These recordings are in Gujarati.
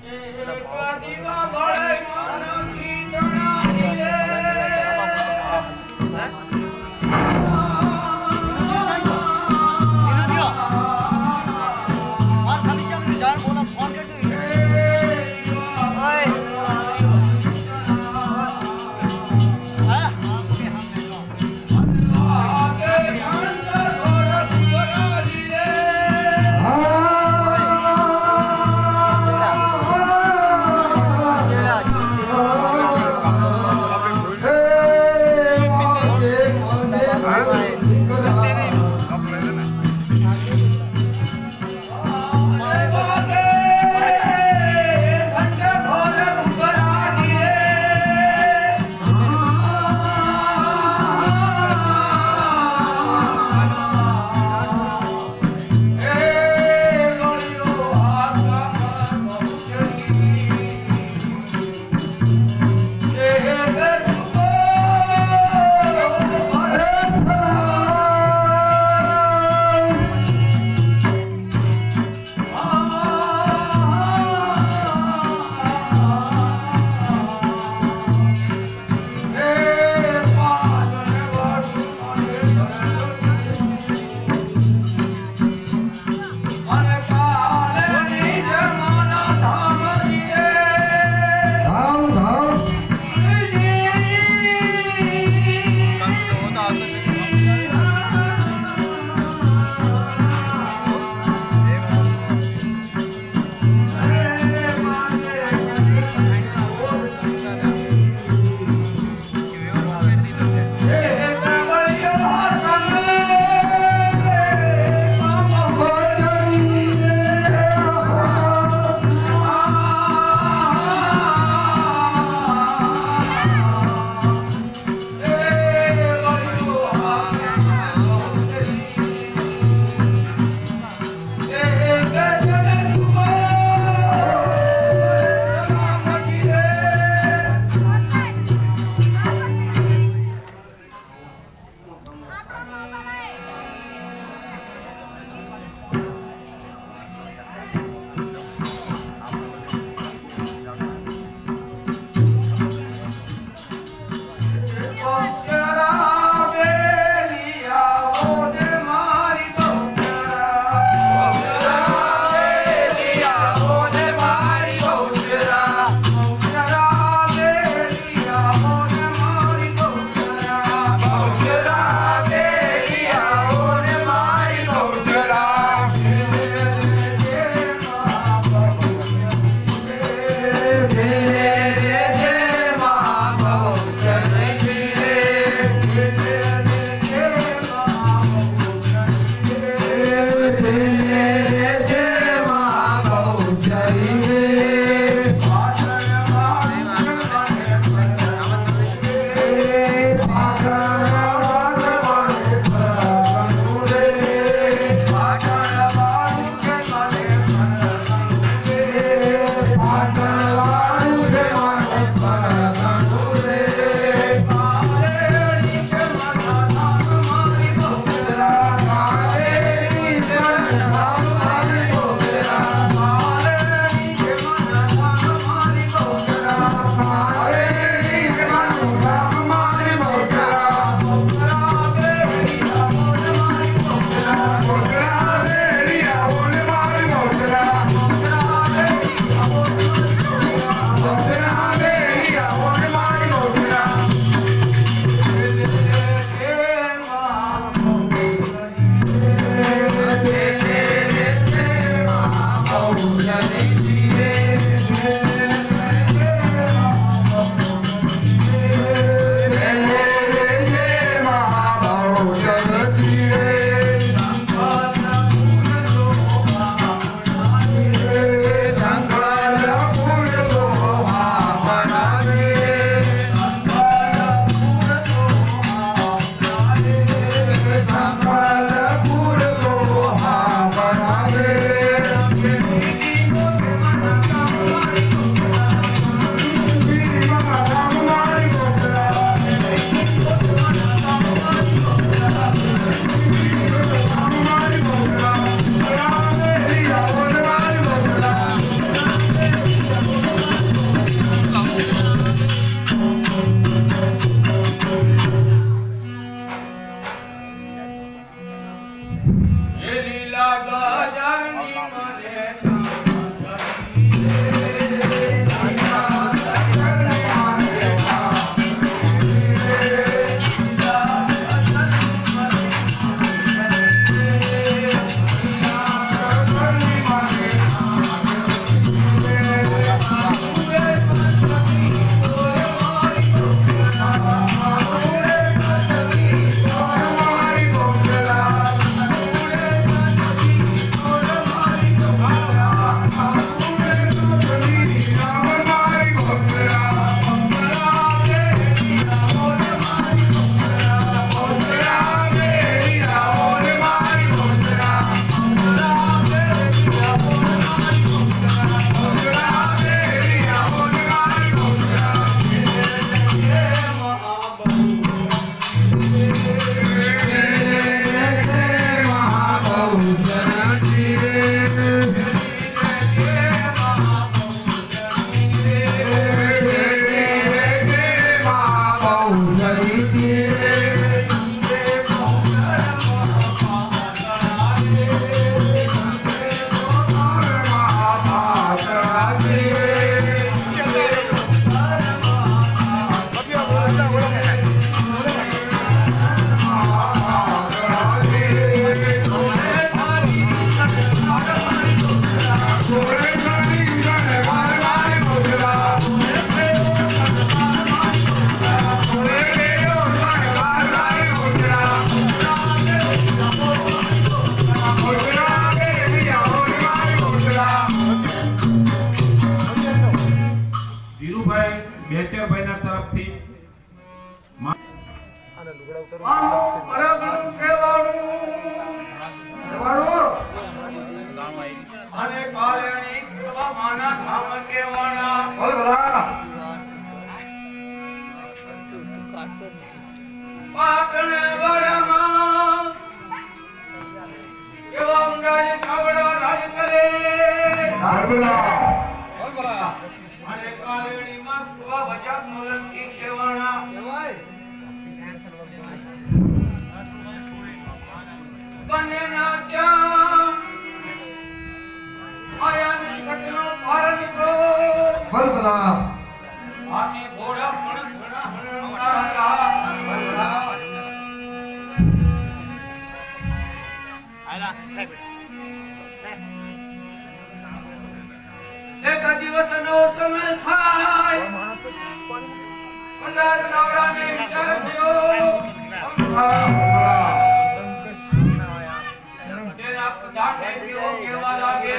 Yeah. ભાઈ બેચરભાઈ ના તરફથી અને લુગડા ઉતારો અને કાળેણી કેવા માના ધામ કેવાના પાટણે વડામાં કેવા ઊંડાઈ સાવડા રાજ કરે અને કાળેણી માં કેવા વજાત મોલંકી કેવાના બને ના ત્યાં આયાની ઘટનો પાર નીકળો આથી ઘોડા પણ ઘણા હરણતા એક દિવસનો સમય થાય પંદર નવરાને વિચાર થયો તેના દાંડે કેવો કેવા લાગે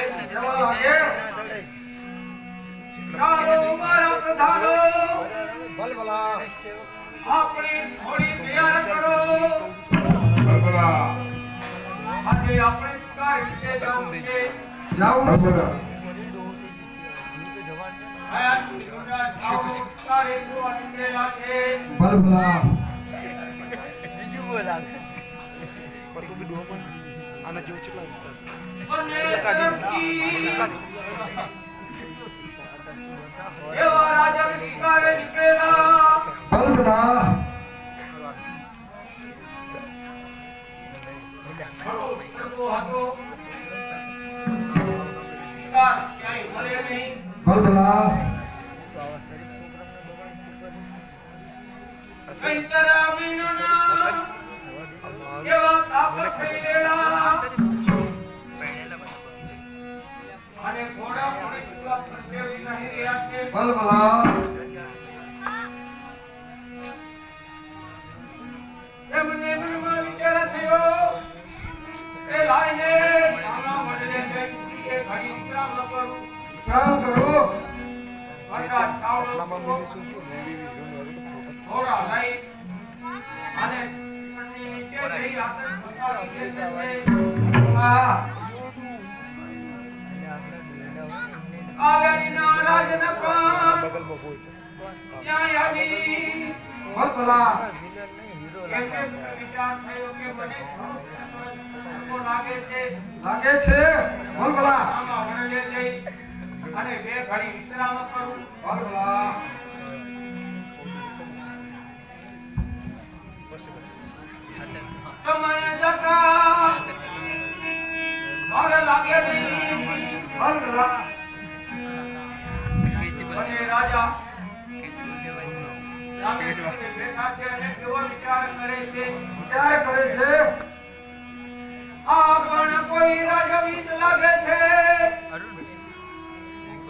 ચાલો મારા પ્રધાનો આપણી ઘોડી તૈયાર કરો આજે આપણે કઈ રીતે જવું છે આયા ગુજરાત સારે તો નીકળેલા છે આના જેવો કેટલા વિસ્તાર છે એવા રાજા વિકારે નીકળેલા હતો ક્યાંય મળે નહીં કેવા તાપત થઈ ગયેલા અને ઘોડા પણ સુવા પરસેવી નહીં રહ્યા છે એમને મનમાં વિચાર થયો કે લાઈને આના વડલે જઈ કે ઘડી વિશ્રામ કરું ઘોડા ચાવડો ઘોડા લઈ અને નીચે જઈ આસન પસાડી દે આગળના રાજના કામ ત્યાં આવી એટલે વિચાર થયો કે મને લાગે છે આમાં વડલે જઈ અને બે ઘડી વિશ્રામ કરું સમય જતા મારે લાગે નહીં અને રાજા સામે બેઠા છે અને કેવો વિચાર કરે છે આ પણ કોઈ રાજવીત લાગે છે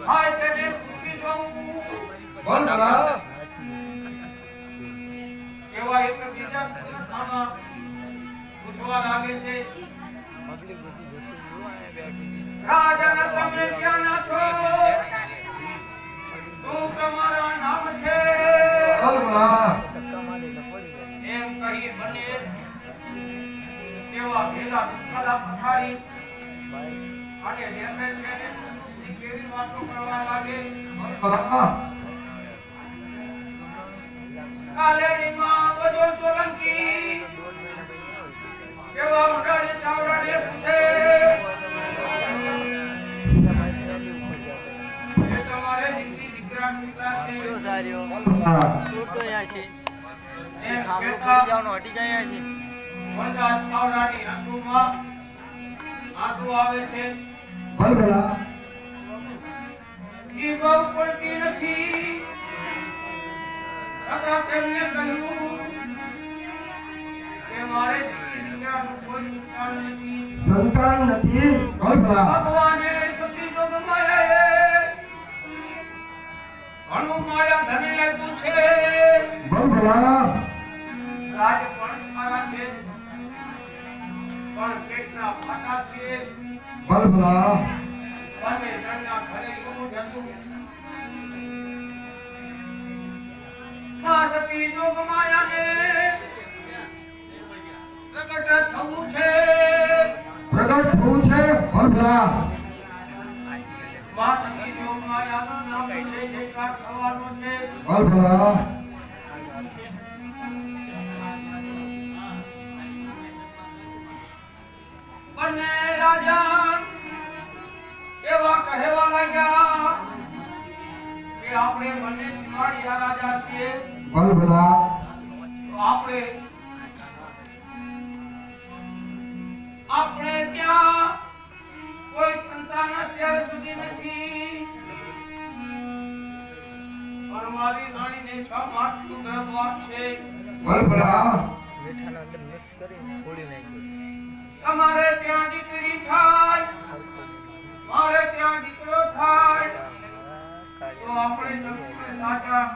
હાય તેને પૂછી જોઉં કેવા એક બીજા સામા પૂછવા લાગે છે રાજા તમે ક્યાં ના છો શું તમારા નામ છે એમ કહી બને કેવા ભેગા દુખાલા પથારી અને બેસે છે ને કેવી વાતો કરવા લાગે કાલેની માં બધો સોલંકી કેવા ઉડાડે ચાવડાને પૂછે એ તમારે દીકરી દીકરા કેટલા છે કેવો સાર્યો તું તો અહીંયા છે એ ખામો પડી જાવનો હટી જાય અહીંયા છે બધા ચાવડાની આંસુમાં આંસુ આવે છે ઈ બહુ પડતી નથી છતાં તેમને કહ્યું કે મારે દીકરી દીકરાનું કોઈ સંતાન નથી ભગવાને સતી જોગમાયાએ ઘણું માયા ધને આપ્યું છે રાજ પણ સારા છે પણ પેટના ફાટા છે અને જણના ઘરે એવું જ હતું સતી જોગ માયાને પ્રગટ થવું છે પ્રગટ થવું છે ભલા માં સતી જોગ માયાનો નામ જય જયકાર થવાનો છે ભલા બંને રાજા એવા કહેવા લાગ્યા કે આપણે બંને સિમાળિયા રાજા છીએ ભલા તો આપણે ત્યાં કોઈ સંતાન અત્યાર સુધી નથી પણ મારી રાણીને 6 માસનું ગર્ભવાસ છે ભલા મીઠાના અંદર મિક્સ કરીને છોડી નાખ્યું તમારે ત્યાં દીકરી થાય મારે ત્યાં દીકરો થાય તો આપણે સંપૂર્ણ સાચા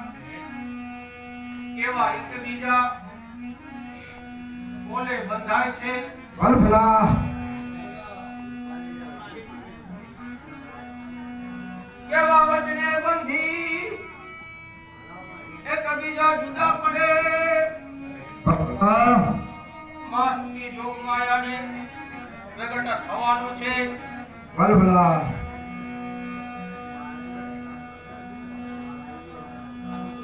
કેવા એકબીજા બોલે બંધાય છે ભલા કેવા વચને બંધી એકબીજા જુદા પડે ભલા માસની જોગ માયાને પ્રગટ થવાનો છે ભલા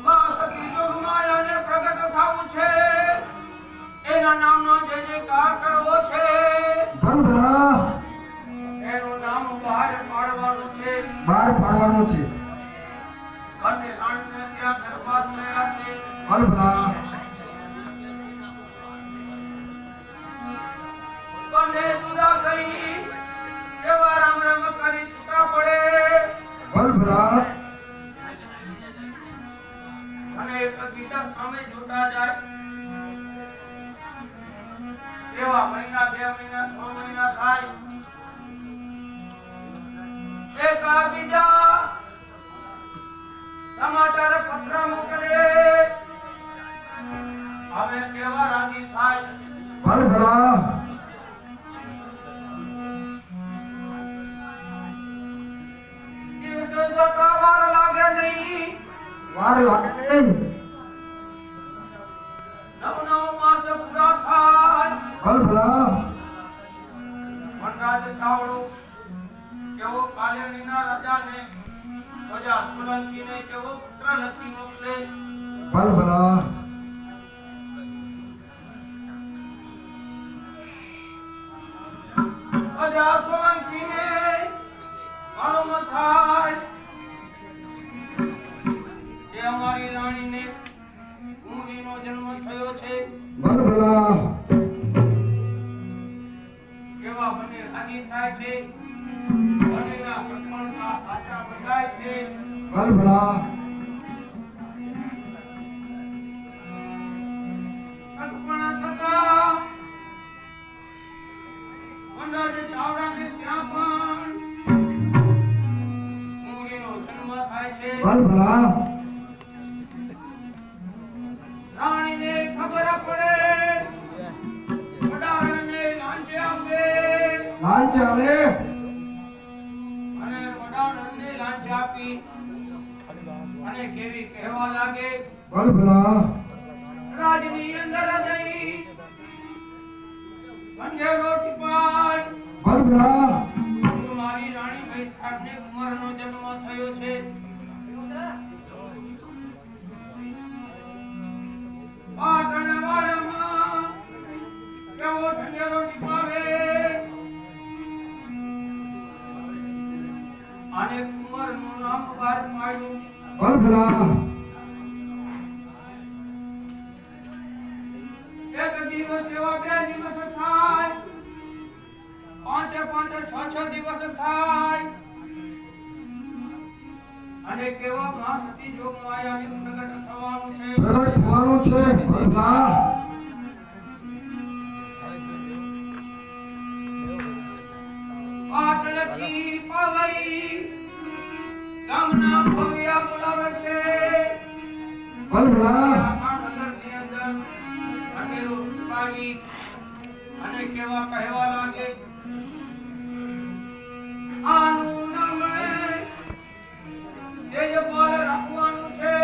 માસની જોગ માયાને પ્રગટ થવું છે એના નામનો જય જયકાર કરવો છે ભલા એનું નામ બહાર પાડવાનું છે બહાર પાડવાનું છે અને રાણીને ત્યાં ગર્ભવાસ થયા છે ભલા બંને જુદા થઈ એવા રામ રામ કરી છૂટા પડે ભલા અને એકબીજા સામે જોતા જાય એવા મહિના 2 મહિના 6 મહિના થાય એકબીજા સમાચાર પત્ર મોકલે હવે કેવા રાજી થાય ભલા દિવસો જતા વાર લાગે નહીં વાર લાગે નહીં 9 માસ પૂરા થાય ભલા વનરાજ ચાવડો કેવો કાલેણીના રાજાને પ્રજા સોલંકીને કેવો પુત્ર નથી મોકલે ભલા પ્રજા સોલંકીને માલુમ થાય કે અમારી રાણીને કુંવરીનો જન્મ થયો છે ભલા કેવા બંને રાજી થાય છે બંનેના સપના સાચા બંધાય છે ભલા સપના થતા વનરાજ ચાવડાને ત્યાં પણ કુંવરીનો જન્મ થાય છે ભલા રાણીને ખબર પડે વડાળને લાંચ આપે લાંચ આવે અને વડાળને લાંચ આપી અને કેવી કહેવા લાગે ભલા રાજની અંદર જઈ બંધેરો ટીપાય ભલા મારી રાણી મહેસાગને કુંવરનો જન્મ થયો છે પાટણવાડામાં કેવો ઢંઢેરો ટીપાવે અને કુંવરનું નામ બહાર પાડ્યું ભલા એક દિવસ એવા 2 દિવસ થાય 5 6 દિવસ થાય અને કેવા માં સતી જોગ માયાની પ્રગટ થવાનું છે પ્રગટ થવાનું છે ભલા પાટણથી પવઈ ગામના ભવ્યા બોલાવે છે ભલા નગરની અંદર અંધેરો છુપાવી અને કેવા કહેવા લાગે આનું નામ તેજપાલ રાખવાનું છે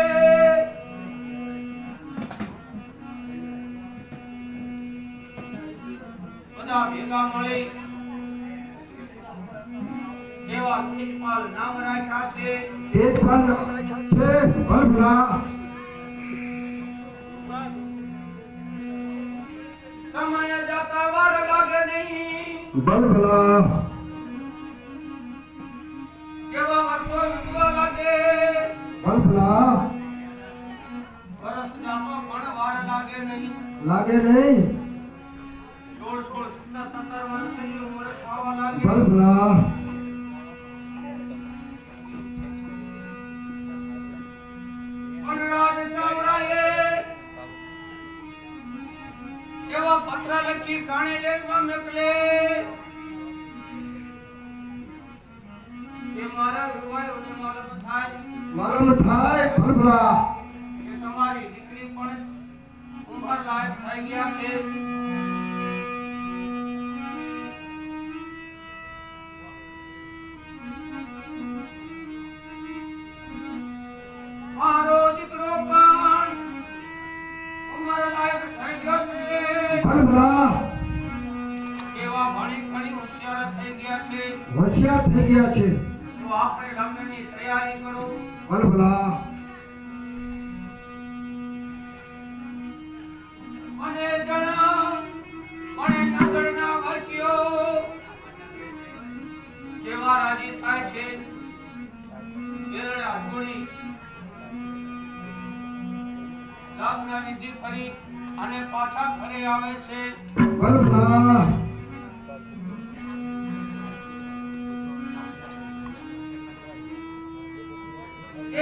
ભેગા મળી એવા તેજપાલ નામ રાખ્યા છે. તેજપાલ નામ રાખ્યા છે. ભલભલા સમય જતા વાર લાગે નહીં. ભલભલા કેવા વર્ષો વીતવા લાગે. ભલભલા વર્ષ જાતો પણ વાર લાગે નહીં. લાગે નહીં. 16, 17, 17 વર્ષની ઉંમર થવા લાગે. ભલભલા વનરાજ ચાવડાએ એવા પત્ર લખી ગાણે લેવા મોકલે કે મારા વિવાહોને માલમ થાય માલમ થાય. ભલભલા કે તમારી દીકરી પણ ઉંમર લાયક થઈ ગયા છે. મારો દીકરો પણ ઉંમર લાયક થઈ ગયો છે. ભલભલા એવા ભણી ઘણી હોશિયાર થઈ ગયા છે. હોશિયાર થઈ ગયા છે. તો આપણે લગ્નની તૈયારી કરો. ભલભલા અને જણા મને નાગરના વાંચ્યો કેવા રાજી થાય છે. કેરળા છોડી લગ્ન વિધિ કરી અને પાછા ઘરે આવે છે. ભલભલા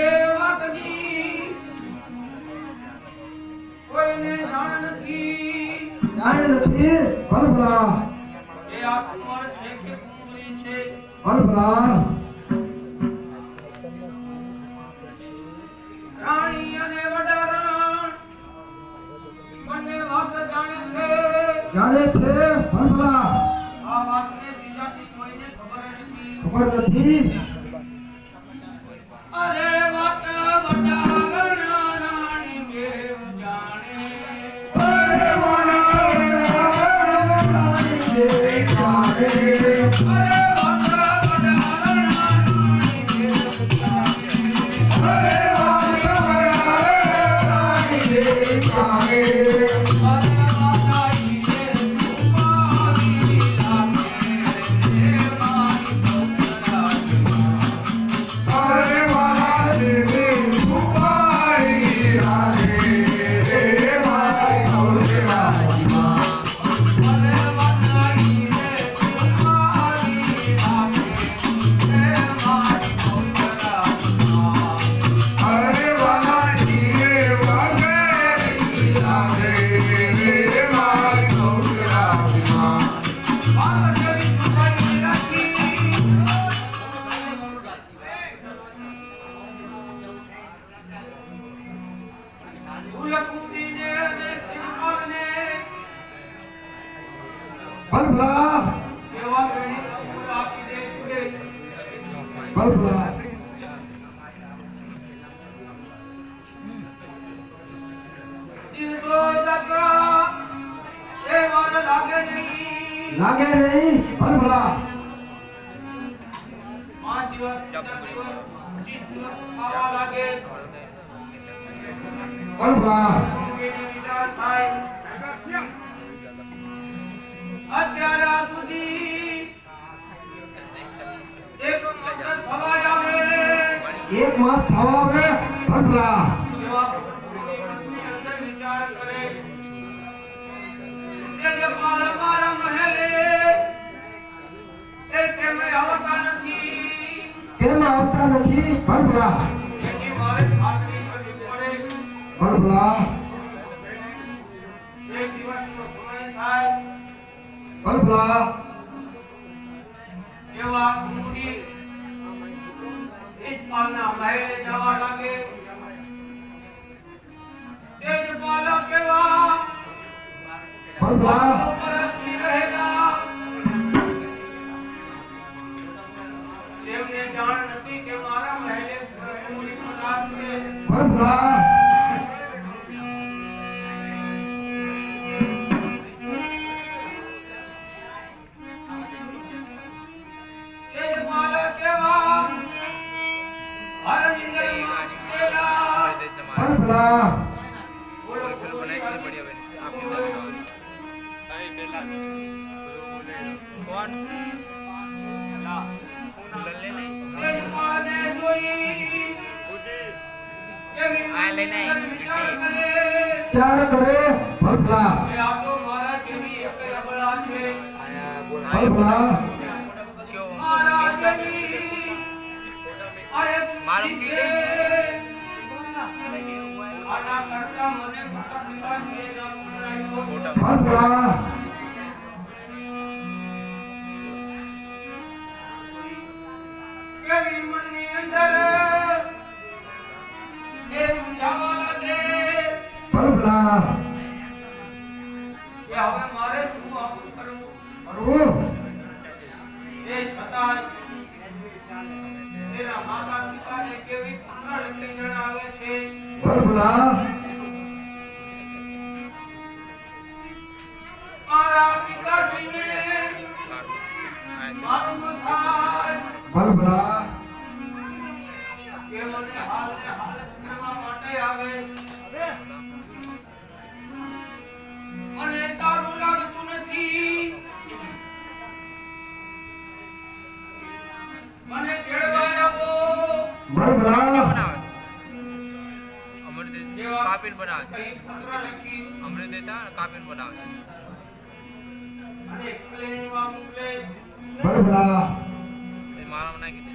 એ વાતની કોઈને જાણ નથી. જાણે નથી. ભલભલા એ આ કુંવર છે કે કુંવરી છે. ભલભલા રાણી અને વડારણ બંને વાત જાણે છે. જાણે છે. ભલભલા આ વાતને બીજાથી કોઈને ખબર નથી. ખબર નથી. અરે વાત વડારણ રાણી બેવ જાણે. અરે મારા રાણી દેવ જાણે. અરે વાત વડારણ રાણી બેવ જાણે. અરે મારા રાણી દેવ જાણે. અરે વાતાઈ રે કુમારી લાગે રે મારી ભક્તરાજ. અરે મારા દેવી કુમારી રાધે રે મારી ગૌરવાજીમાં. અરે વાતાઈ રે કુમારી લાગે રે મારી ભક્તરાજ. અરે વાલાજી રે વાઘેરી રાધે રે મારી ગૌરવાજીમાં. વાઘેરી સુધાઈ રાખી. ફૂલકુંડીને અને સિંહણને ભલભલા એવા વેણી ફૂલ આપી દે છે. ભલભલા દિવસો જતા એ વાર લાગે નહીં. લાગે નહીં. ભલભલા 5 દિવસ 10 દિવસ 20 દિવસ થવા લાગે. ભલભલા એને વિચાર થાય અત્યાર સુધી એક મકર થવાય આવે. એક માસ થવા આવે. ભલભલા એવા પુરુષની મનની અંદર વિચાર કરે કે જે મારા મહેલે એ કેમ આવતા નથી. કેમ આવતા નથી. ભલભલા એની મારે ખાતરી કરવી પડે. ભલભલા એક દિવસનો સમય થાય. ભલભલા એવા કુંડી તેજપાલના મહેલે જવા લાગે. તેજપાલ કેવા ભલભલા પરસ્તી રહેલા. તેમને જાણ નથી કે મારા મહેલે કુંડી પધાર છે. ભલભલા હરનિંદરમાં સુતેલા ભલા બોલો તેજમાને જોઈ કેવી વિચાર કરે ચાર કરે ભલા કે આ તો મારા કેવી અકલ અબળા છે ભલા મારા જેવી આ એક મારું સ્ત્રી છે. આના કરતા મને માતા પિતા છે ન પુત્રાયો. ભલા કેવી મનની અંદર એ મૂંઝાવા લાગે ભલા કે હવે મારે શું આવું કરવું કરું એ છતાં એના માતા પિતાને કેવી પુત્ર લખી જણાવે છે ભલા મારા પિતાજીને મારું થાય ભલા કે મને હાલને હાલ કરવા માટે આવે મને સારું લાગતું નથી મને કેળવા આવો ભલા કાપીને બનાવે છે. કઈ પુત્ર લખી અમૃત દેતા કાપીને બનાવે છે. અને ક્લેનમાં મોકલે ભલા એ મારામાં નાખી દે.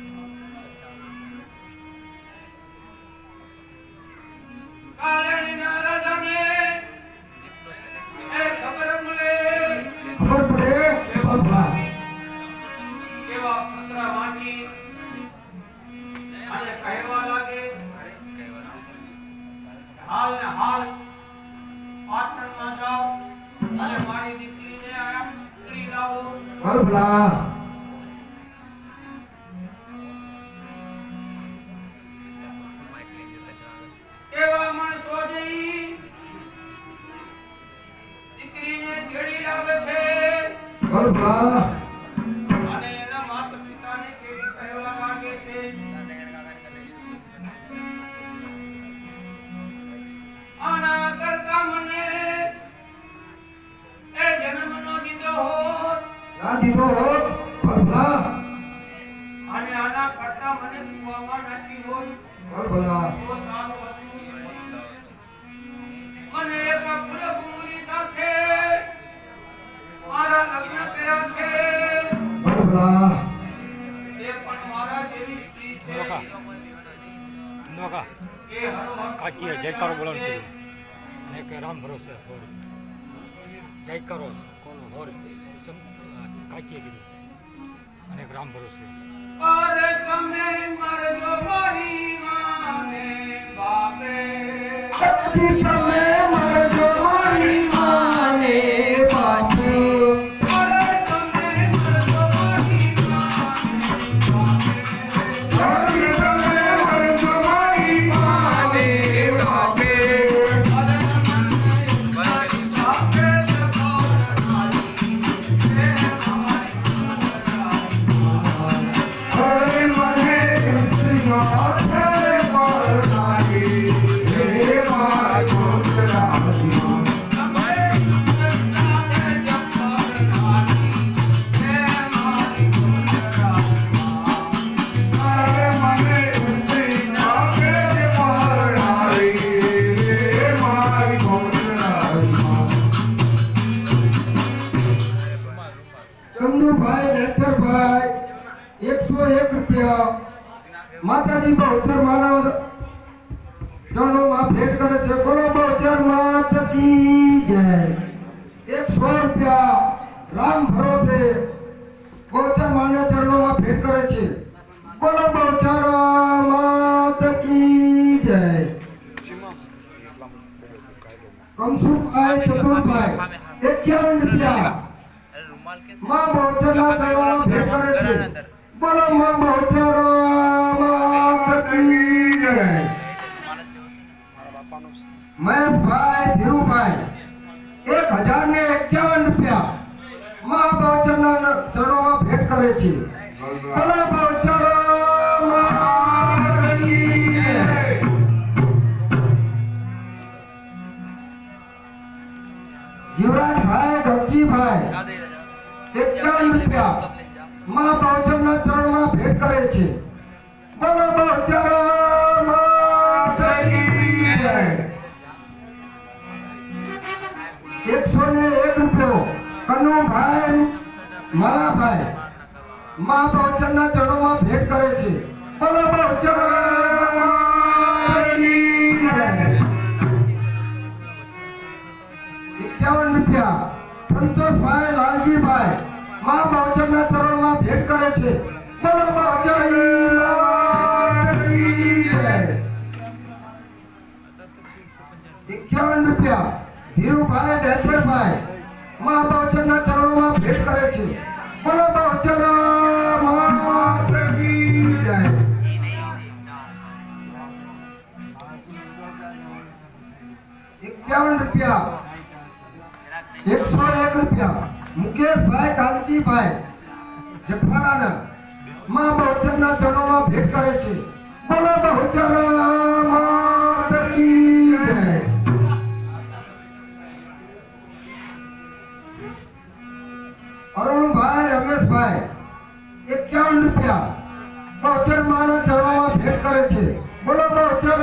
કાળણીના રાજાને એ ખબર મળે ખબર પડે ભલા કેવા પત્ર વાંચી અને કહેવા લાગે હાલ ને હાલ પાટણમાં જાઓ અને મારી દીકરીને આ દીકરી લાવો ભલા એવા માણસો જઈ દીકરીને તેડી લાવે છે ભલા અને એના માતા પિતાને કેવી કહેવા લાગે છે આના કરતા મને એ જન્મનો દીધો હોત ના દીધો હોત ભલા અને આના કરતા મને કુવામાં નાખી હોત ભલા તો સારું હતું મને એક ફૂલગુમરી સાથે મારા લગ્ન કર્યા છે ભલા એ પણ મારા જેવી સ્ત્રી છે નોકા એ હરોહર કાકીએ જયકારો બોલાવવાનું કીધું અને કે રામ ભરોસે હોર જયકારો કોનો હોર કાકીએ કીધું અને રામ ભરોસે અરે તમે મરજો મારી માને બાપે શક્તિ તમે મરજો મારી માને પાછું અરે તમે મરજો મારી માને બાપે શક્તિ તમે મરજો મારી માને બાપે અરે મને બાપે હરે મને સ્ત્રીઓ હાથે પરણાવી હે મારો રાજી હરે મને સ્ત્રીઓ હાથે પરણાવી હે મારી રાજી ચંદુભાઈ નેતરભાઈ 101 રૂપિયા માતાજી બહુચર માનવ ચરણોમાં ભેટ કરે છે બોલો બહુચર માત કી જય 100 રૂપિયા રામ ભરોસે બહુચર માનવ ચરણોમાં ભેટ કરે છે બોલો બહુચર માત કી જય કમસુભાઈ ચતુરભાઈ 51 રૂપિયા અરે રૂમાલ કે માં બહુચરના ચરણોમાં ભેટ કરે છે બોલો માં બહુચર માત કી જય મહેશભાઈ ધીરુભાઈ 1051 રૂપિયા મહાબહુચરના ચરણોમાં ભેટ કરે છે બોલો બહુચર માત કી મારા ભાઈ મા બહુચરના ચરણોમાં ભેટ કરે છે. બોલો બહુચર માતની જય. 51 રૂપિયા સંતોષભાઈ લાલજીભાઈ મા બહુચરના ચરણોમાં ભેટ કરે છે. બોલો બહુચર માતની જય. 51 રૂપિયા ધીરુભાઈ બેચરભાઈ મા બહુચરના ચરણોમાં ભેટ કરે છે. બોલો બહુચર માતની જય. 51 રૂપિયા 101 રૂપિયા મુકેશભાઈ કાંતિભાઈ જફાડાના મા બહુચરના ચરણોમાં ભેટ કરે છે. બોલો બહુચર માતની જય. અરુણભાઈ રમેશભાઈ 51 રૂપિયા બહુચર માના ચરણોમાં ભેટ કરે છે. બોલો બહુચર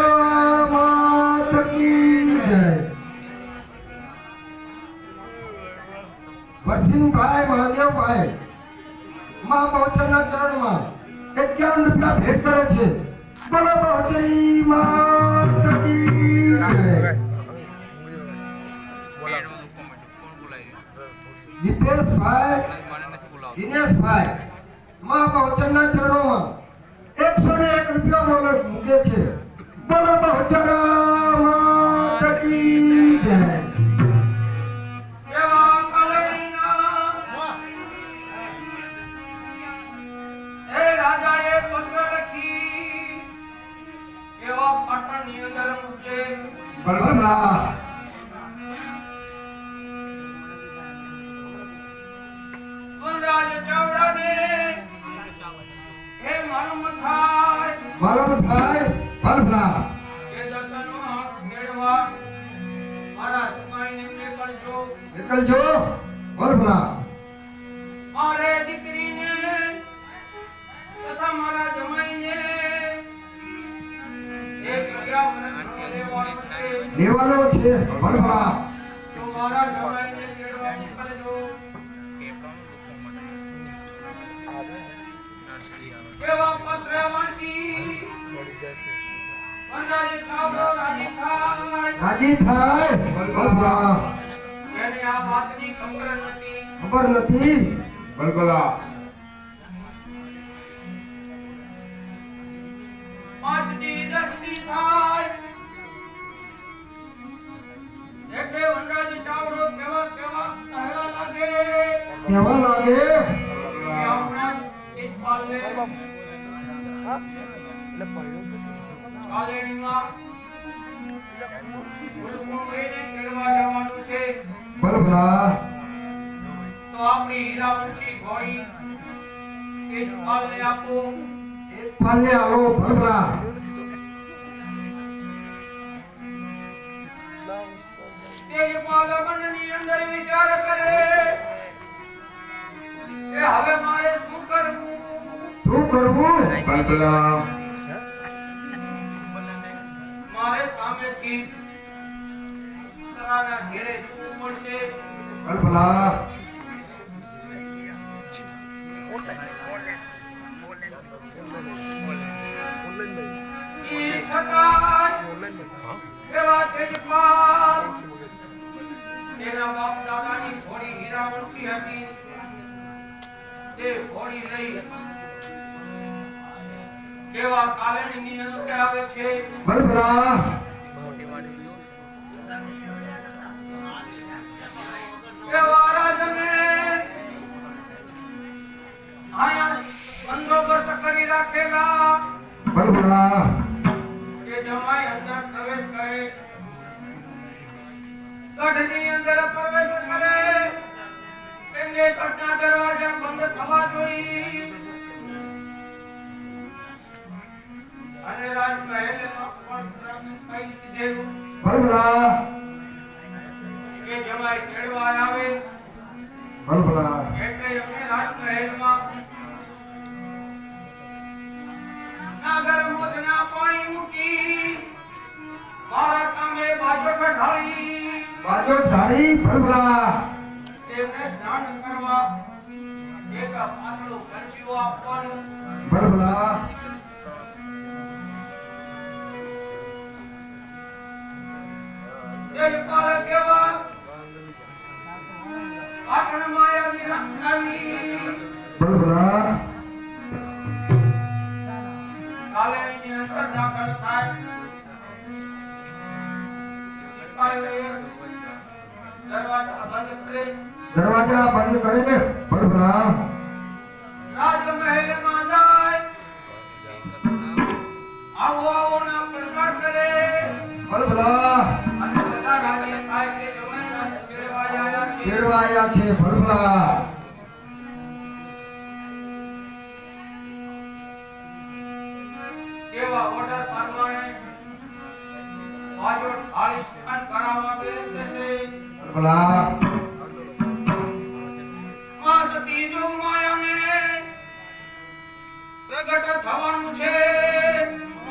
માતની જય. વરસિંહભાઈ મહાદેવભાઈ મા બહુચરના ચરણમાં 51 રૂપિયા ભેટ કરે છે. બોલો બહુચરી માતની જય. દીપેશભાઈ દિનેશભાઈ મા બહુચરના ચરણોમાં 101 રૂપિયા બોલર મૂકે છે. બોલો બહુચર માતની જય. એવા કાલડીના એ રાજાએ પત્ર લખી એવા પાટણની અંદર મૂકે બળવંતરા વનરાજ ચાવડાને હે મારું મથાય બળવંતભાઈ બળવંતરા એ દર્શનો મેળવા મારા જમાઈને કરજો એકલજો બળવંતરા મારે દીકરીને તથા મારા જમાઈને એક પર્યાવરણ લેવાનું છે લેવાનો છે બળવંતરા તો મારા જમાઈને મેળવા મોકલજો એવા પત્ર વાંચી વનરાજે ચાવડો રાજી થાય રાજી થાય બળવંતરા એને આ વાતની ખબર નથી ખબર નથી બલબલા 5 દી 10 દી થાય એટલે વનરાજે ચાવડો કેવા કેવા કહેવા લાગે કેવા લાગે કે આપણા ઇસ્પાલને કાલેણીમાં ગુરુકુંવરીને કેળવા જવાનું છે બળવંતરા તો આપણી હીરાવંશી ઘોડી ઇસ્પાલને આપો એક પાલે આવો બળવંતરા તે પાલવનની અંદર વિચાર કરે કે હવે મારે શું કરવું શું કરવું બલબલા મારે સામેથી તારાના ઘેરે જવું પડશે બળવંતરા ઈ છતાં એવા તેજપાલ તેના બાપ દાદાની ઘોડી હીરાવંશી હતી તે ઘોડી લઈ કેવા કાલણીની અંદર આવે છે બળવંતરા કેવા રાજને આયા બંદોબસ્ત કરી રાખેલા બળવંતરા કે જમાઈ અંદર પ્રવેશ કરે ગઢની અંદર પ્રવેશ કરે તેમને ગઢના દરવાજા બંધ થવા જોઈએ અને રાજમહેલમાં પણ કહી દીધેલું બળવંતરા કે જમાઈ તેડવા આવે બળવંતરા એટલે અમે રાજમહેલમાં નાગર મોજના પાણી મૂકી મારા સામે બાજો ઢાળી બાજો ઢાળી બળવંતરા તેમને સ્નાન કરવા કે પાછળું ઘંટીઓ આપવાનું ભલભલા તે કાલે કેવા પાટણ માયાની રંગાવી ભલભલા કાલે ની અંદર દાખલ થાય કાલે દરવાજા બંધ કરે દરવાજા બંધ કરીને ભલભલા રાજમહેલ માં જાય આવો આવો ના પ્રચાર કરે ભલભલા અને બધા રાજી થાય કે જમાઈ કેળવા આયા છે કેળવાયા છે ભલભલા કેવા ઓર્ડર પ્રમાણે આજો 40 ટન કરાવવા બેસે છે ભલભલા આ સતી જોગ માયાને પ્રગટ થવાનું છે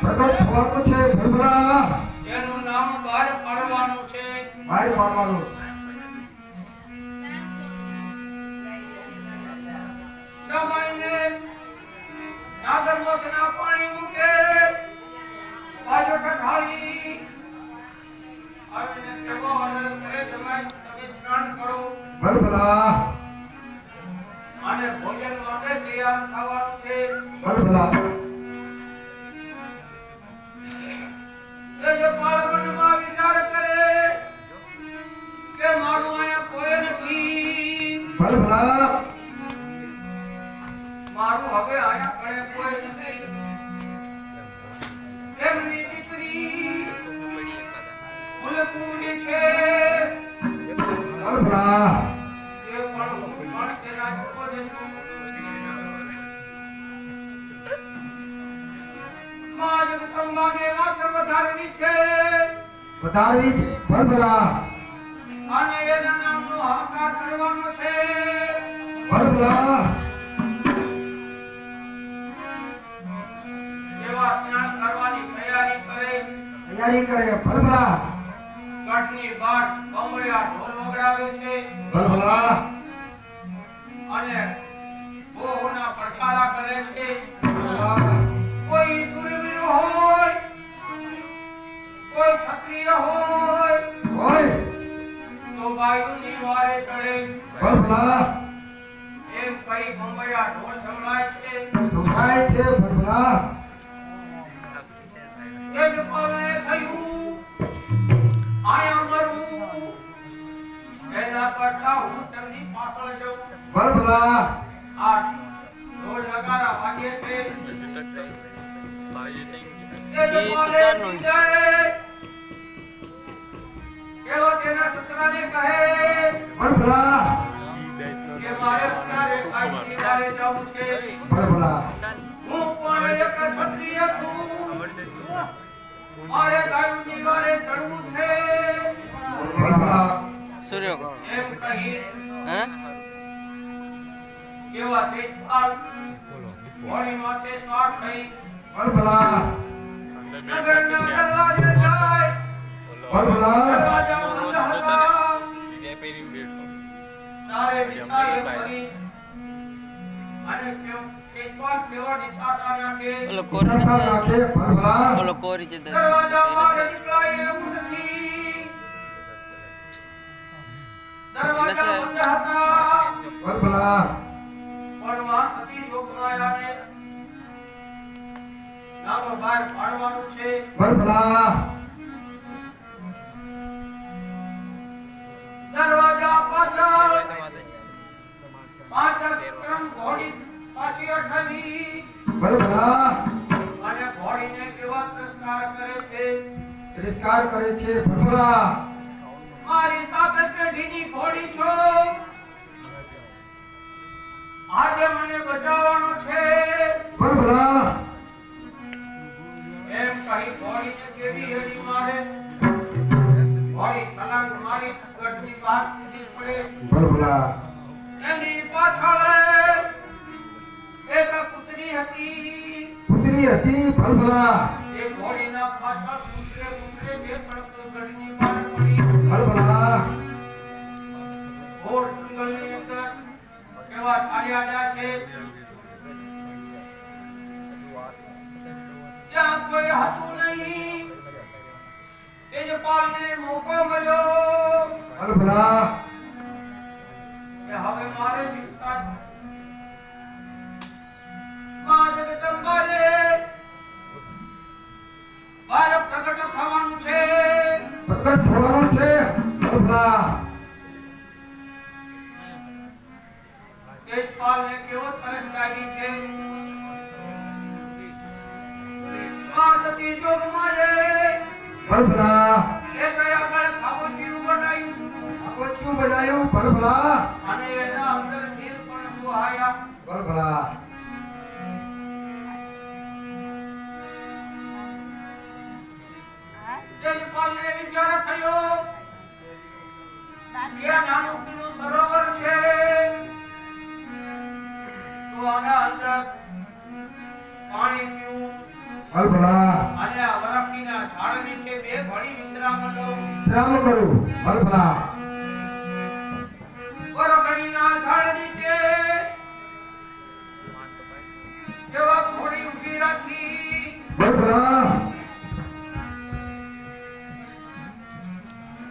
પ્રગટ થવાનું છે ભલભલા એનું નામ બહાર પાડવાનું છે બહાર પાડવાનું જમાઈને નાગર મોસના પાણી મૂકે આજો ઠાળી આવીને કેવો ઓર્ડર કરે જમાઈ તમે સ્નાન કરો ભલભલા અને ભોજન માટે તૈયાર થવાનું છે ભલભલા એ જે બાળપણમાં વિચાર કરે કે મારું અહીંયા કોઈ નથી ભલભલા મારું હવે અહીંયા કણે કોઈ નથી એમની દીકરી ફૂલકુંડી છે ભલભલા તે પણ હું પણ તેના જેવો જ છું માં જગદંબાને આંખ વધારવી છે વધારવી છે ભલભલા અને એના નામનો હાહાકાર કરવાનો છે ભલભલા એવા સ્નાન કરવાની તૈયારી કરે તૈયારી કરે ભલભલા ગઢની બહાર બંગડિયા ઢોલ વગાડે છે ભલભલા અને બહુના પડકારા કરે છે ભલભલા કોઈ સુરવીર હોય કોઈ ક્ષત્રિય હોય ઓય તો વાયુની વારે ચડે ભલભલા એમ કઈ બંગડિયા ઢોલ સંભળાય છે દુખાય છે ભલભલા એ જ પલે થયું આયા મરું એના કરતા હું તેમની પાછળ જઉં ભલભલા આ ઢોલ નગારા વાગે છે એ જ પલે જાય કેવો તેના સસરાને કહે ભલભલા કે મારે અત્યારે કાંઈ વારે જવું છે ભલભલા હું પણ એક ક્ષત્રિય છું મારે ગાયુની વારે ચડવું છે ભલભલા સૂર્ય એમ કહી હે કેવા તેજપાલ ઘોડી માથે સવાર થઈ ભલભલા નગરના દરવાજે જાય ભલભલા દરવાજા બંધ હતા ચારે દિશાએ ફરી અને તેજપાલ કેવો નિશાચા નાખે ઓલો કોરી નિશાચા નાખે ભલભલા ઓલો કોરી છે દરવાજા બહાર નીકળાય એવું નથી દરવાજા બંધ હતા ભલભલા પણ માં સતી જોગમાયાને નામ બહાર પાડવાનું છે ભલભલા દરવાજા પાછળ પાંચ ક્રમ ઘોડી પાછી અઠવી ભલભલા અને ઘોડીને કેવા તિરસ્કાર કરે છે તિરસ્કાર કરે છે ભલભલા મારી સાથે પેઢીની ઘોડી છો આજે મને બચાવવાનો છે ભલભલા એમ કહી ઘોડીને કેવી હેડી મારે ઘોડી છલાંગ મારી ગઢની બહાર કૂદી પડે ભલભલા એની પાછળ એક પુત્રી હતી પુત્રી હતી ભલભલા એ ઘોડીના પાછળ પુત્રે પુત્રે બે પડતો ગઢની બહાર પડી ભલભલા ઘોડ જંગલની અંદર કેવા ચાલ્યા જાય છે તેજપાલને મોકો મળ્યો ભલ ભલા કે હવે મારે વિસ્તાર માં જગદંબાને બાર પ્રગટ થવાનું છે પ્રગટ થવાનું છે ભલ ભલા તેજપાલને કેવો તરસ લાગી છે માં સતી જોગમાં ભલ ભલા એ કયા આગળ ખાબોચિયું બનાવ્યું કોચું બનાવ્યું ભલ ભલા અને એના અંદર નીર પણ સુહાયા ભલ ભલા તેજપાલને વિચાર થયો કે આ નાનું પીળું સરોવર છે તો આના અંદર પાણી પીવું ભલ ભલા અને આ વરફીના ઝાડ નીચે બે ઘડી વિશ્રામ લો શ્રામ કરું ભલ ભલા વરફીના ઝાડ નીચે જેવા ઘોડી ઊભી રાખી ભલ ભલા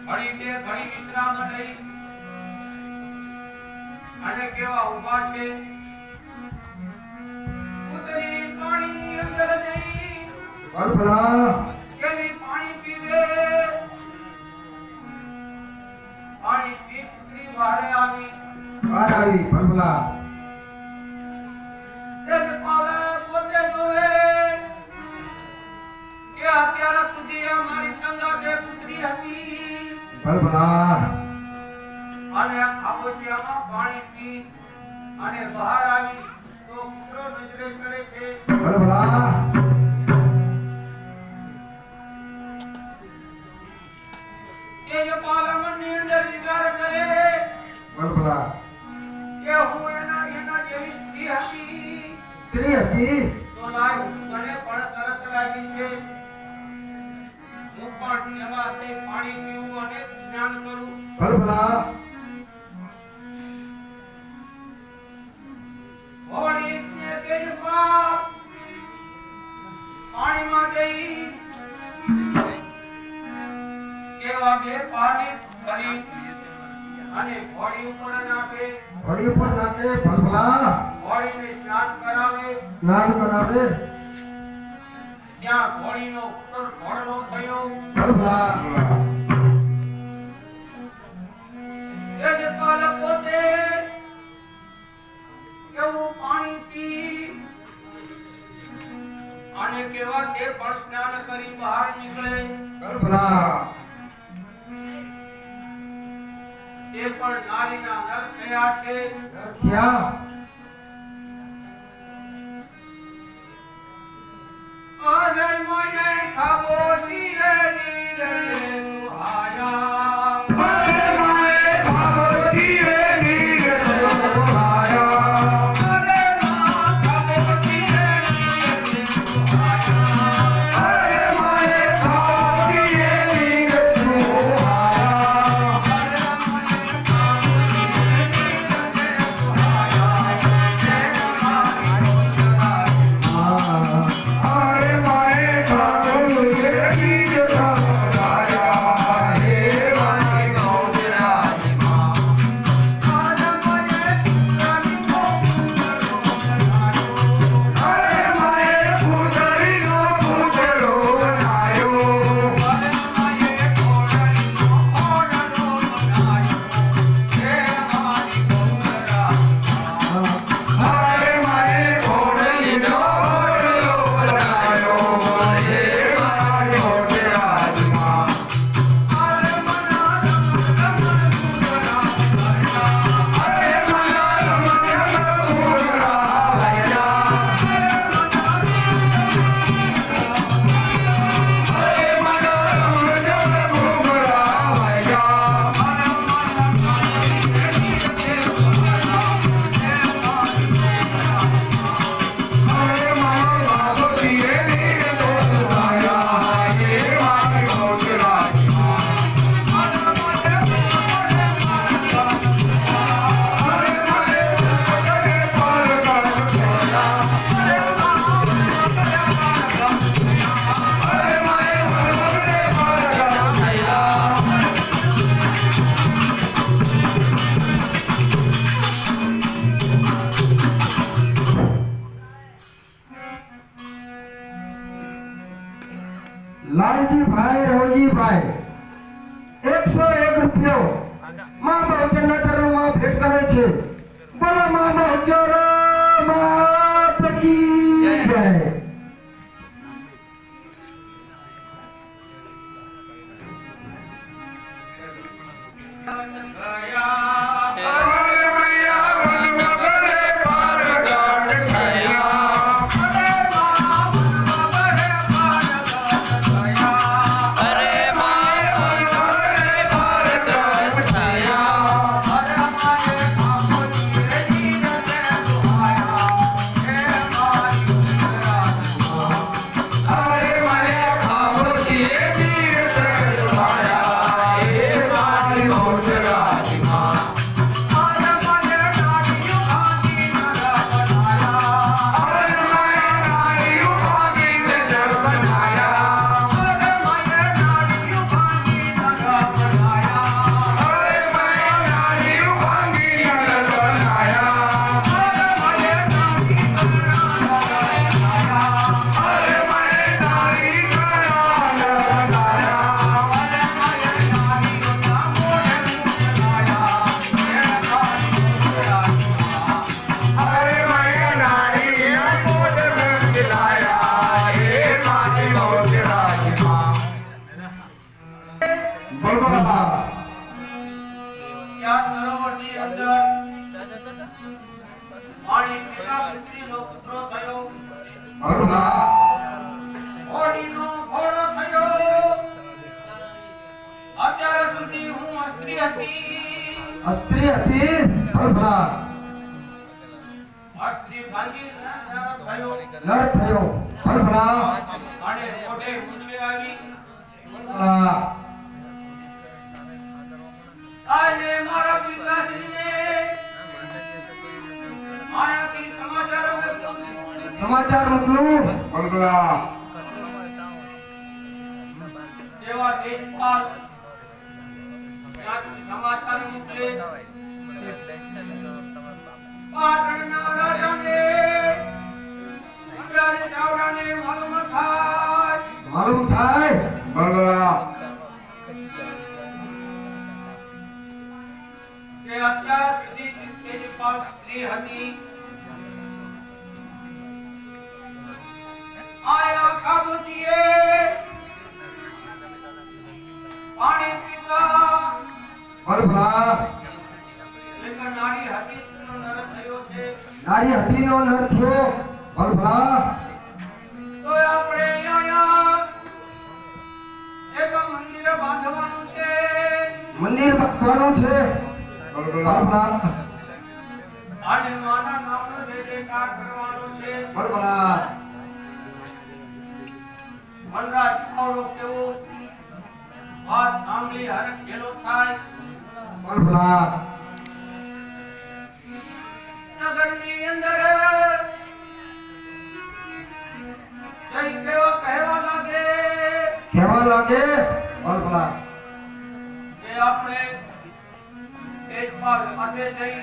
ઘડી બે ઘડી વિશ્રામ લઈ અને કેવા ઊભા છે ઉતરી પાણીની અંદર જઈ ભલ ભલા કેવી પાણી પીવે પાણી પી ઉતરી બહાર આવી બહાર આવી ભલ ભલા તેજપાલ પોતે જોવે કે અત્યાર સુધી આ મારી સંગાતે પુત્રી હતી ભલ ભલા અને આ ખાબોચિયામાં પાણી પી અને બહાર આવી તો પુત્રો નજરે ચડે છે ભલ ભલા તેજપાલ મનની અંદર વિચાર કરે ભલ ભલા કે હું એના જેવી સ્ત્રી હતી સ્ત્રી હતી તો લાય મને પણ તરસ લાગી છે હું પણ એમાં તે પાણી પીવું અને સ્નાન કરું ભલ ભલા હોળી ને તેજપાલ પાણીમાં જઈ કેવા બે પાણી ભરી અને ઘોડી ઉપર નાખે ઘોડી ઉપર નાખે ભલ ભલા ઘોડીને સ્નાન કરાવે સ્નાન કરાવે ત્યાં ઘોડીનો ઉત્તર ઘોડલો થયો ભલ ભલા તેજપાલ પોતે કેવું પાણી પી અને કેવા તે પણ સ્નાન કરી બહાર નીકળે ભલ ભલા તે પણ નારીના નર થયા છે થયા અરે મોયે ખાબોચીએ નીરે સુહાયા અરે મોયે ખાબોચીએ નીરે સુહાયા અરે માં ખાબોચીએ નીરે સુહાયા અરે મોયે ખાબોચીએ નીરે સુહાયા અરે મોયે ખાબોચીએ નીરે સુહાયા અરે મારે ખાધું એ ભાઈ રવજીભાઈ 101 રૂપિયો મા બહુચરના ચરણોમાં ભેટ કરે છે. બોલો મા બહુચર માત કી જય. ત્યાં સરોવરની અંદર પાણી પીતા પુત્રીનો પુત્ર થયો. હોડીનો ઘોડો થયો. અત્યાર સુધી હું સ્ત્રી હતી. સ્ત્રી હતી ભલા આ સ્ત્રી ભાગી થયો નર થયો ભલા અને મોઢે મૂછે આવી. આજે મારા પિતાશ્રીને માયાથી સમાચાર મોકલું. બલબલા દેવા તેજપાલ ત્યાંથી સમાચાર મોકલે. પાટણના રાજાને અંધારે ચાવડાને માલુમ થાય માલુમ થાય બલબલા કે અત્યાર સુધી તેજપાલ સ્ત્રી હતી. આયા ખાબોચીએ પાણી પીતા ભલા એક નારી હતી તેનો નર થયો છે. નારી હતીનો નર થયો ભલા તો આપણે અહીંયા એક મંદિર બાંધવાનું છે. મંદિર બાંધવાનું છે બલબલા ભલા અને માના નામનો જય જયકાર કરવાનો છે. ભલા મનરાજ આવડો કેવો વાત સાંભળી હરખ ગેલો થાય. ભલા નગરની અંદર જય કેવો કહેવા લાગે કહેવા લાગે ભલા કે આપણે તેજપાલ પાસે જઈ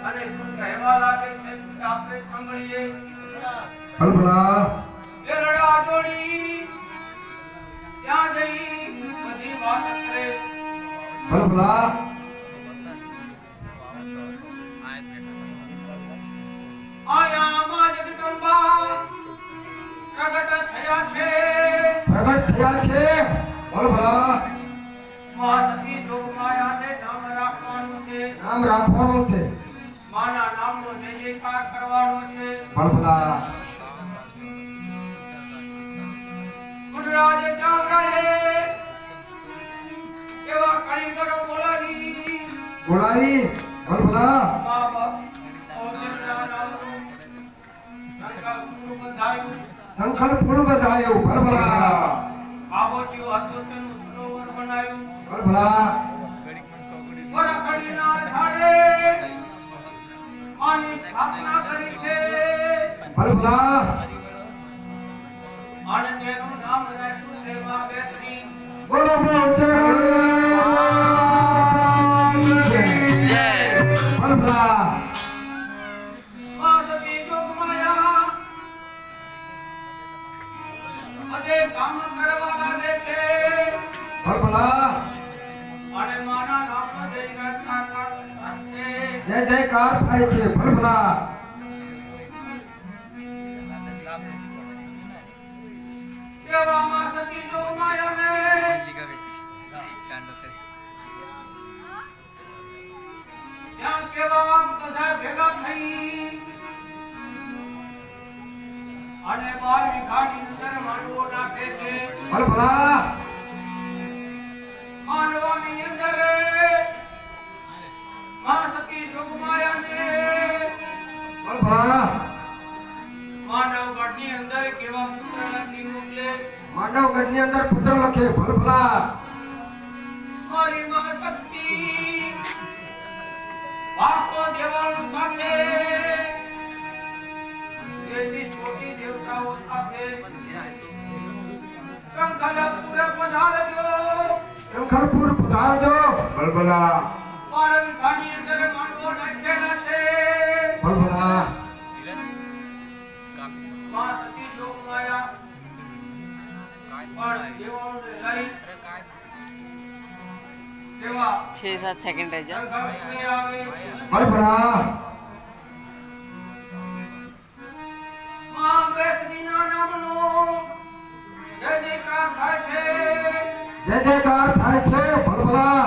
અને શું કહેવા લાગે છે તે આપણે સાંભળીએ. ભલા એ રડા જોડી ત્યાં જઈ બધી વાત કરે. ભલા આયામાં જગદંબા પ્રગટ થયા છે. પ્રગટ થયા છે ભલા મહાસતી જોગમાયાને નામ રાખવાનું છે. નામ રાખવાનું છે માના નામનો જય જયકાર કરવાનો છે. ભલા ગુણરાજ ચાવડાએ એવા કારીગરો બોલાવી બોલાવી ભલા મા બાપ ઓજરના નામનું સંકલ્પ બંધાયું. શંખર ફૂલ બધાયો ભલા બાબોજીઓ હતું તેનું સરોવર બનાવ્યું. ભલા વરખડીના ઝાડે માની સ્થાપના કરી છે. ભલા અને તેનું નામ રાખ્યું છે મા બેસરી. બોલો બહુચર જય ભલા મહાસતી જોગમાયા અજે કામ કરવા ભલભલા અને માના નામનો જય જયકાર છે જય જયકાર થાય છે ભલભલા દેવામાં સતી જો માયાને ત્યાં કેવામાં બધા ભેગા થઈ અને 12 વીઘાની અંદર માંડવો નાખે છે ભલભલા માંડવાની અંદર માં સતી જોગમાયાને ભલભલા માંડવગઢની અંદર કેવા પુત્ર લખી મોકલે માંડવગઢની અંદર પુત્ર લખે ભલભલા મારી માં સતી વાસો દેવાળ સાથે તેત્રીસ કોટી દેવતાઓ સાથે કંકલપુર પધારજો શંકરપુર પધારજો બલબલા મારા વિખાની અંદર માંડવો નાખેલા છે ભલભલા માં સતી જોગમાયા પણ દેવાળોને લઈ દેવા 6-7 સેકન્ડ રહી જા કંકલપુરે આવે ભલભલા માં બેસનીના નામનો જય જયકાર થાય છે જય જયકાર થાય છે ભલભલા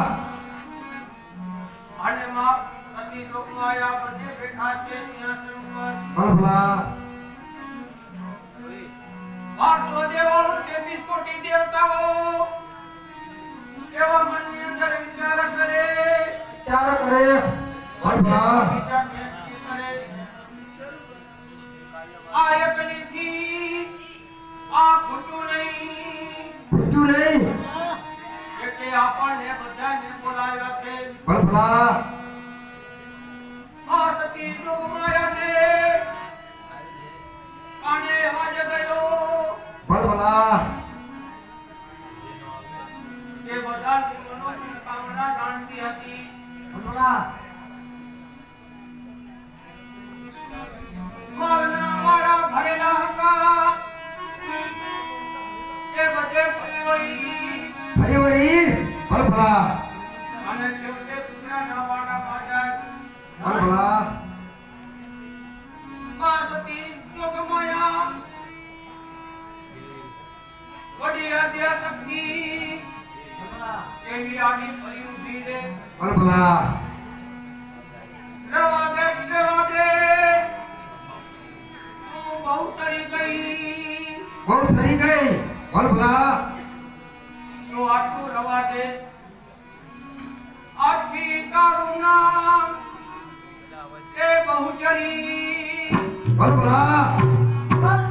અને માં સતી લોકમાયા બધે બેઠા છે સિંહાસન ઉપર ભલભલા 12 દેવાળો 33 કોટી દેવતાઓ એવા મનની અંદર વિચાર કરે વિચાર કરે ભલભલા વિચાર કરે આ એકલીથી આ ખોટું નહીં પૂછ્યું નહીં એટલે આપણને બધાને બોલાવ્યા છે ભલભલા આ સતી જોગમાયાને કાને વાજ ગયો ભલભલા એ બધા જીવનોની કામના જાણતી હતી ભલભલા મરના મારા ભરેલા હતા એ બધે ફરી ફરી વળી ભલભલા અને છેવટે દુનિયાના વાડા બાજા ભલભલા માં સતી જોગમાયા વડી આદ્યા શક્તિ એવી આડી ફરી ઊભી રે ભલભલા રવા દે તું બહુ સરી ગઈ બહુ સરી ગઈ ભલભલા તો આટલું રવા દે આથી તારું નામ એ બહુચરી ભલભલા માત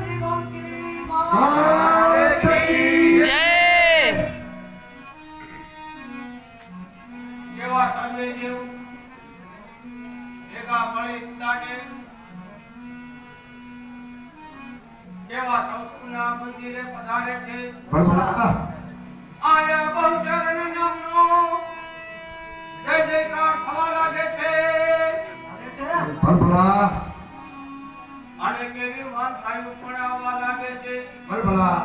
કી જય એવા સર્વે દેવ ભેગા મળી ઉતારે એવા સૌના મંદિરે પધારે છે ભલભલા આયા બહુચરણ નામનો જય જયકાર થવા લાગે છે ભલભલા અને કેવી વાત થાય પણ આવવા લાગે છે ભલભલા